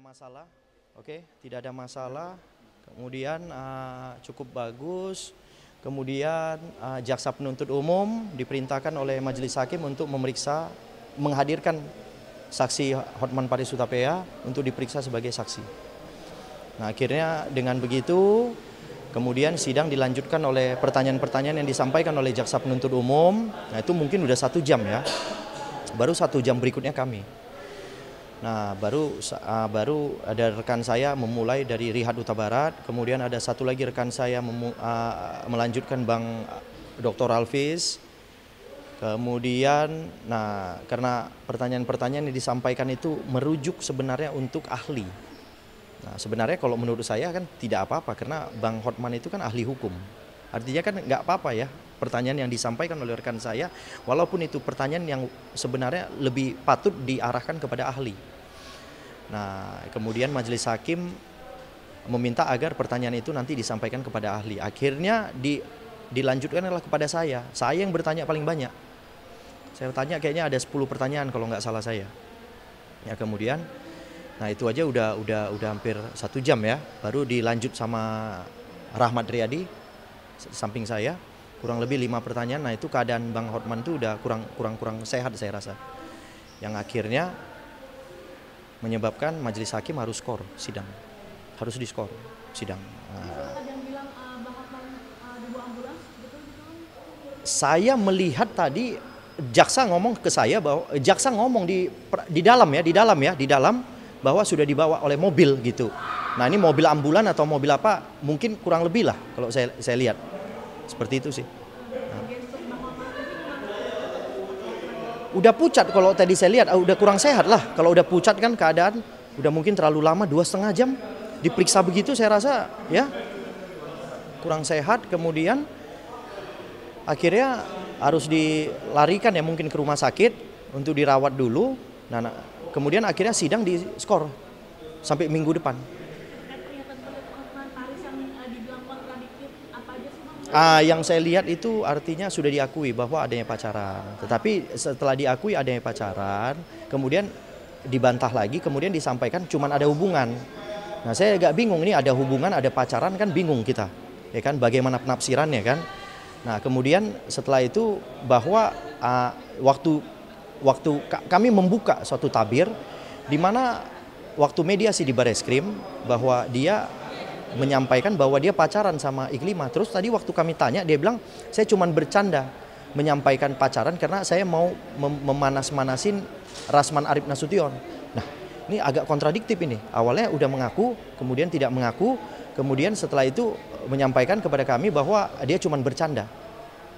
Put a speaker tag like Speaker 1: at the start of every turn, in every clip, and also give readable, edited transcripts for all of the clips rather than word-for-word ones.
Speaker 1: masalah, oke, tidak ada masalah. Kemudian cukup bagus. Kemudian jaksa penuntut umum diperintahkan oleh majelis hakim untuk memeriksa, menghadirkan saksi Hotman Paris Hutapea untuk diperiksa sebagai saksi. Nah, akhirnya dengan begitu, kemudian sidang dilanjutkan oleh pertanyaan-pertanyaan yang disampaikan oleh jaksa penuntut umum. Nah, itu mungkin udah 1 jam ya. Baru 1 jam berikutnya kami. Nah, baru ada rekan saya memulai dari Rihad Huta Barat, kemudian ada satu lagi rekan saya melanjutkan Bang Dr. Alvis. Kemudian, nah karena pertanyaan-pertanyaan yang disampaikan itu merujuk sebenarnya untuk ahli. Nah, sebenarnya kalau menurut saya kan tidak apa-apa karena Bang Hotman itu kan ahli hukum. Artinya kan nggak apa-apa ya pertanyaan yang disampaikan oleh rekan saya, walaupun itu pertanyaan yang sebenarnya lebih patut diarahkan kepada ahli. Nah, kemudian majelis hakim meminta agar pertanyaan itu nanti disampaikan kepada ahli. Akhirnya dilanjutkan adalah kepada saya. Saya yang bertanya paling banyak. Saya tanya kayaknya ada 10 pertanyaan kalau nggak salah saya. Ya, kemudian, nah itu aja udah hampir 1 jam ya. Baru dilanjut sama Rahmat Riyadi samping saya. Kurang lebih 5 pertanyaan. Nah, itu keadaan Bang Hotman itu udah kurang sehat saya rasa. Yang akhirnya menyebabkan majelis hakim harus skor sidang. Harus diskor sidang. Nah,
Speaker 2: ada yang bilang Bang Hotman dibawa ambulans, betul?
Speaker 1: Saya melihat tadi jaksa ngomong ke saya bahwa jaksa ngomong di dalam bahwa sudah dibawa oleh mobil gitu. Nah, ini mobil ambulan atau mobil apa? Mungkin kurang lebih lah kalau saya lihat. Seperti itu sih. Nah. Udah pucat kalau tadi saya lihat, udah kurang sehat lah. Kalau udah pucat kan keadaan udah mungkin terlalu lama 2,5 jam diperiksa begitu, saya rasa ya kurang sehat. Kemudian akhirnya harus dilarikan ya mungkin ke rumah sakit untuk dirawat dulu. Nah, kemudian akhirnya sidang diskor sampai minggu depan. Yang saya lihat itu artinya sudah diakui bahwa adanya pacaran. Tetapi setelah diakui adanya pacaran, kemudian dibantah lagi, kemudian disampaikan cuman ada hubungan. Nah, saya agak bingung, ini ada hubungan, ada pacaran kan bingung kita. Ya kan, bagaimana penafsirannya kan? Nah, kemudian setelah itu bahwa waktu kami membuka suatu tabir di mana waktu mediasi di Bareskrim bahwa dia menyampaikan bahwa dia pacaran sama Iklimah. Terus tadi waktu kami tanya dia bilang saya cuma bercanda menyampaikan pacaran karena saya mau memanas-manasin Rasman Arif Nasution. Nah, ini agak kontradiktif ini. Awalnya udah mengaku, kemudian tidak mengaku, kemudian setelah itu menyampaikan kepada kami bahwa dia cuma bercanda.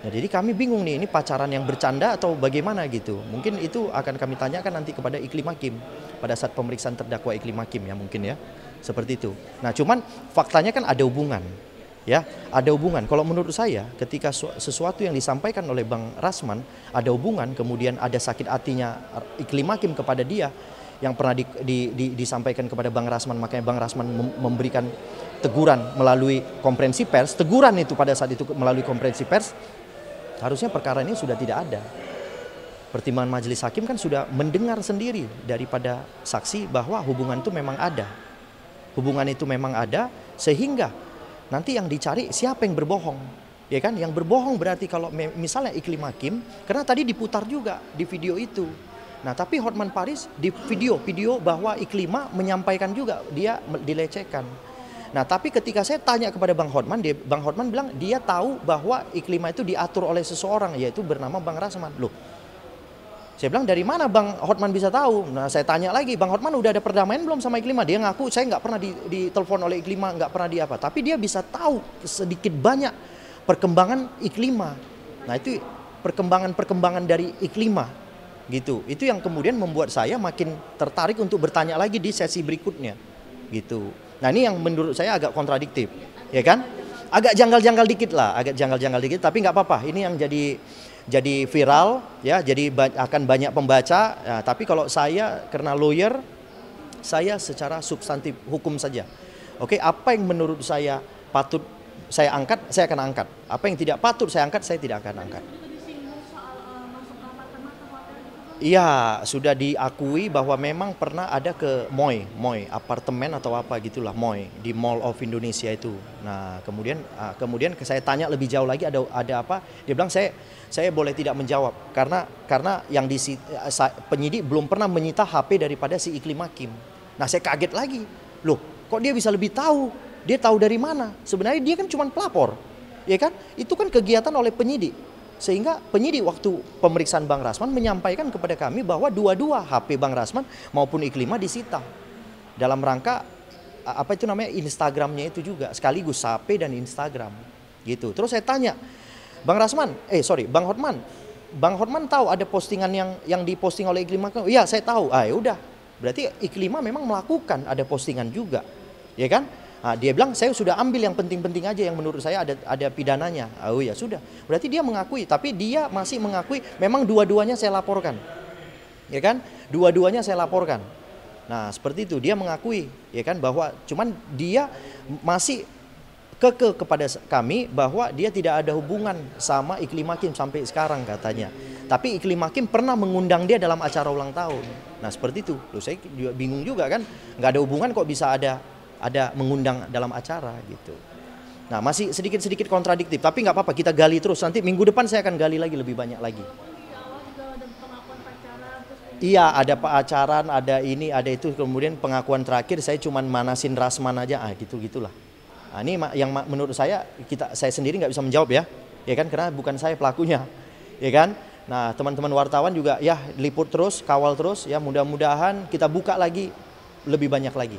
Speaker 1: Nah, jadi kami bingung nih, ini pacaran yang bercanda atau bagaimana gitu. Mungkin itu akan kami tanyakan nanti kepada Iklim Hakim pada saat pemeriksaan terdakwa Iklim Hakim ya mungkin ya. Seperti itu. Nah, cuman faktanya kan ada hubungan. Ya, ada hubungan. Kalau menurut saya ketika sesuatu yang disampaikan oleh Bang Rasman ada hubungan, kemudian ada sakit hatinya Iklim Hakim kepada dia yang pernah disampaikan kepada Bang Rasman, makanya Bang Rasman memberikan teguran melalui konferensi pers. Teguran itu pada saat itu melalui konferensi pers, harusnya perkara ini sudah tidak ada. Pertimbangan majelis hakim kan sudah mendengar sendiri daripada saksi bahwa hubungan itu memang ada. Hubungan itu memang ada, sehingga nanti yang dicari siapa yang berbohong. Ya kan, yang berbohong berarti kalau misalnya Iklim Hakim, karena tadi diputar juga di video itu. Nah, tapi Hotman Paris di video bahwa Iklimah menyampaikan juga dia dilecehkan. Nah, tapi ketika saya tanya kepada Bang Hotman, Bang Hotman bilang dia tahu bahwa Iklimah itu diatur oleh seseorang, yaitu bernama Bang Rasman. Loh, saya bilang dari mana Bang Hotman bisa tahu? Nah, saya tanya lagi, Bang Hotman udah ada perdamaian belum sama Iklimah? Dia ngaku saya nggak pernah ditelepon oleh Iklimah, nggak pernah di apa. Tapi dia bisa tahu sedikit banyak perkembangan Iklimah. Nah, itu perkembangan dari Iklimah gitu. Itu yang kemudian membuat saya makin tertarik untuk bertanya lagi di sesi berikutnya gitu. Nah, ini yang menurut saya agak kontradiktif, ya kan? Agak janggal-janggal dikit lah, tapi nggak apa-apa. Ini yang jadi viral ya, jadi akan banyak pembaca. Nah, tapi kalau saya karena lawyer, saya secara substantif hukum saja. Oke, apa yang menurut saya patut saya angkat, saya akan angkat. Apa yang tidak patut saya angkat, saya tidak akan angkat. Iya, sudah diakui bahwa memang pernah ada ke Moy apartemen atau apa gitulah Moy di Mall of Indonesia itu. Nah, kemudian saya tanya lebih jauh lagi ada apa? Dia bilang saya boleh tidak menjawab karena yang penyidik belum pernah menyita HP daripada si Iklim Hakim. Nah, saya kaget lagi. Loh, kok dia bisa lebih tahu? Dia tahu dari mana? Sebenarnya dia kan cuma pelapor. Ya kan? Itu kan kegiatan oleh penyidik. Sehingga penyidik waktu pemeriksaan Bang Rasman menyampaikan kepada kami bahwa dua-dua HP Bang Rasman maupun Iklima disita. Dalam rangka apa itu namanya Instagramnya itu juga sekaligus HP dan Instagram gitu. Terus saya tanya, Bang Hotman, Bang Hotman tahu ada postingan yang diposting oleh Iklima? Iya, saya tahu. Ya udah. Berarti Iklima memang melakukan ada postingan juga. Ya kan? Nah, dia bilang saya sudah ambil yang penting-penting aja yang menurut saya ada pidananya. Oh ya sudah. Berarti dia mengakui, tapi dia masih mengakui memang dua-duanya saya laporkan. Ya kan? Dua-duanya saya laporkan. Nah, seperti itu dia mengakui, ya kan, bahwa cuman dia masih kepada kami bahwa dia tidak ada hubungan sama Iklim Hakim sampai sekarang katanya. Tapi Iklim Hakim pernah mengundang dia dalam acara ulang tahun. Nah, seperti itu. Loh, saya juga bingung juga kan, nggak ada hubungan kok bisa ada mengundang dalam acara gitu. Nah, masih sedikit-sedikit kontradiktif, tapi nggak apa-apa, kita gali terus. Nanti minggu depan saya akan gali lagi lebih banyak lagi. Iya, ada pacaran, ada ini, ada itu, kemudian pengakuan terakhir saya cuman manasin Rasman aja, gitulah. Nah, ini yang menurut saya saya sendiri nggak bisa menjawab ya kan, karena bukan saya pelakunya, ya kan. Nah, teman-teman wartawan juga ya liput terus, kawal terus, ya mudah-mudahan kita buka lagi lebih banyak lagi.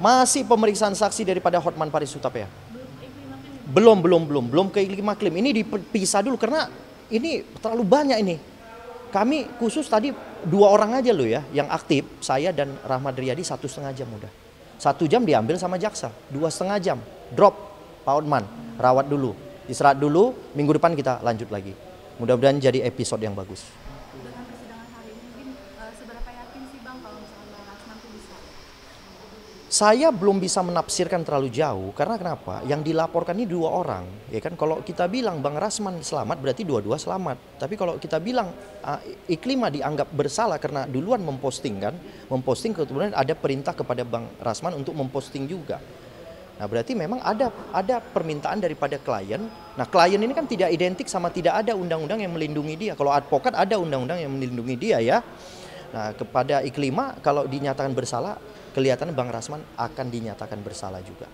Speaker 1: Masih pemeriksaan saksi daripada Hotman Paris Hutapea. Belum ke Iklim Hakim. Ini dipisah dulu karena ini terlalu banyak ini. Kami khusus tadi 2 orang aja loh ya yang aktif, saya dan Rahmat Riyadi 1,5 jam udah. 1 jam diambil sama jaksa, 2,5 jam drop Pak Hotman, rawat dulu, istirahat dulu, minggu depan kita lanjut lagi. Mudah-mudahan jadi episode yang bagus.
Speaker 2: Dengan persidangan hari ini mungkin seberapa yakin sih Bang kalau misalnya Rasman itu bisa?
Speaker 1: Saya belum bisa menafsirkan terlalu jauh karena kenapa? Yang dilaporkan ini 2 orang, ya kan? Kalau kita bilang Bang Rasman selamat berarti dua-dua selamat. Tapi kalau kita bilang Iklima dianggap bersalah karena duluan memposting kemudian ada perintah kepada Bang Rasman untuk memposting juga. Nah, berarti memang ada permintaan daripada klien. Nah, klien ini kan tidak identik sama tidak ada undang-undang yang melindungi dia. Kalau advokat ada undang-undang yang melindungi dia ya. Nah, kepada Iklima kalau dinyatakan bersalah, kelihatan Bang Rasman akan dinyatakan bersalah juga.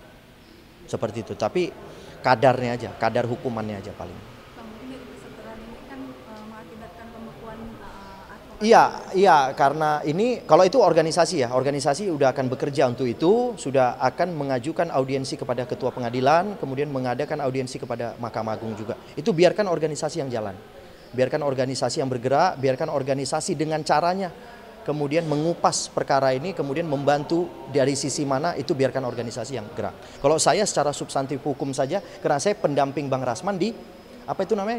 Speaker 1: Seperti itu. Tapi kadarnya aja, kadar hukumannya aja paling.
Speaker 2: Bang, mungkin dari perseteruan ini kan mengakibatkan pembekuan advokat.
Speaker 1: Iya, karena ini kalau itu organisasi ya, organisasi udah akan bekerja untuk itu, sudah akan mengajukan audiensi kepada ketua pengadilan, kemudian mengadakan audiensi kepada Mahkamah Agung juga. Itu biarkan organisasi yang jalan. Biarkan organisasi yang bergerak, biarkan organisasi dengan caranya kemudian mengupas perkara ini, kemudian membantu dari sisi mana, itu biarkan organisasi yang gerak. Kalau saya secara substantif hukum saja, karena saya pendamping Bang Rasman di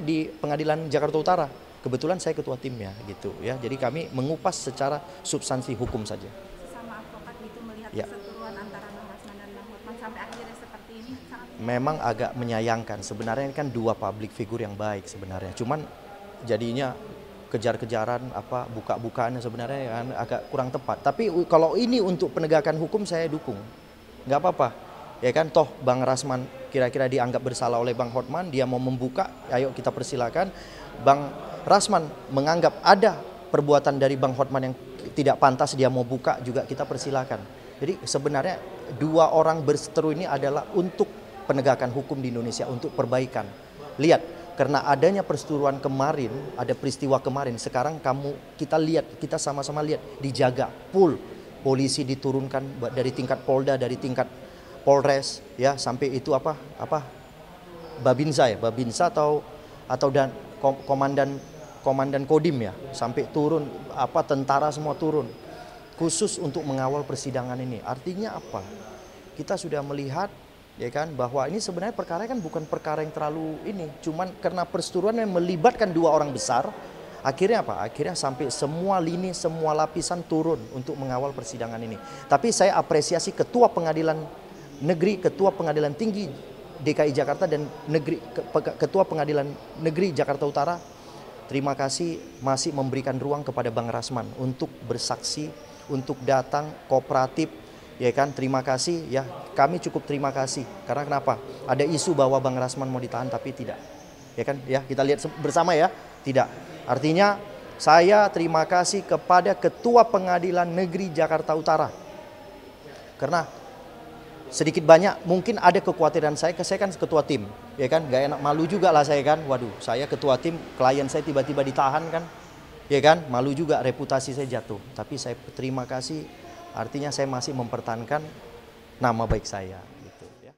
Speaker 1: di Pengadilan Jakarta Utara. Kebetulan saya ketua timnya gitu ya. Jadi kami mengupas secara substansi hukum saja.
Speaker 2: Sesama advokat gitu melihat
Speaker 1: Ya.
Speaker 2: perseteruan antara Bang Rasman dan Bang Hotman sampai akhirnya seperti ini sangat
Speaker 1: Memang agak menyayangkan. Sebenarnya ini kan 2 public figure yang baik sebenarnya. Cuman jadinya kejar-kejaran buka-bukaan sebenarnya kan agak kurang tepat. Tapi kalau ini untuk penegakan hukum saya dukung. Nggak apa-apa. Ya kan toh Bang Rasman kira-kira dianggap bersalah oleh Bang Hotman, dia mau membuka, ayo kita persilakan. Bang Rasman menganggap ada perbuatan dari Bang Hotman yang tidak pantas, dia mau buka juga kita persilakan. Jadi sebenarnya 2 orang berseteru ini adalah untuk penegakan hukum di Indonesia, untuk perbaikan. Lihat, karena adanya perseteruan kemarin, ada peristiwa kemarin, sekarang kita sama-sama lihat, dijaga full. Polisi diturunkan dari tingkat Polda, dari tingkat Polres, ya sampai itu Babinsa atau dan komandan Kodim ya, sampai turun tentara semua turun khusus untuk mengawal persidangan ini. Artinya apa? Kita sudah melihat ya kan bahwa ini sebenarnya perkara kan bukan perkara yang terlalu ini, cuman karena perseteruan yang melibatkan 2 orang besar, akhirnya apa? Akhirnya sampai semua lini, semua lapisan turun untuk mengawal persidangan ini. Tapi saya apresiasi Ketua Pengadilan Negeri, Ketua Pengadilan Tinggi DKI Jakarta dan Ketua Pengadilan Negeri Jakarta Utara terima kasih masih memberikan ruang kepada Bang Rasman untuk bersaksi, untuk datang kooperatif, ya kan. Terima kasih ya, kami cukup terima kasih. Karena kenapa? Ada isu bahwa Bang Rasman mau ditahan tapi tidak. Ya kan? Ya, kita lihat bersama ya. Tidak. Artinya saya terima kasih kepada Ketua Pengadilan Negeri Jakarta Utara. Karena sedikit banyak mungkin ada kekhawatiran saya kan ketua tim, ya kan, gak enak, malu juga lah saya kan, waduh saya ketua tim, klien saya tiba-tiba ditahan kan, ya kan, malu juga, reputasi saya jatuh. Tapi saya terima kasih, artinya saya masih mempertahankan nama baik saya gitu ya.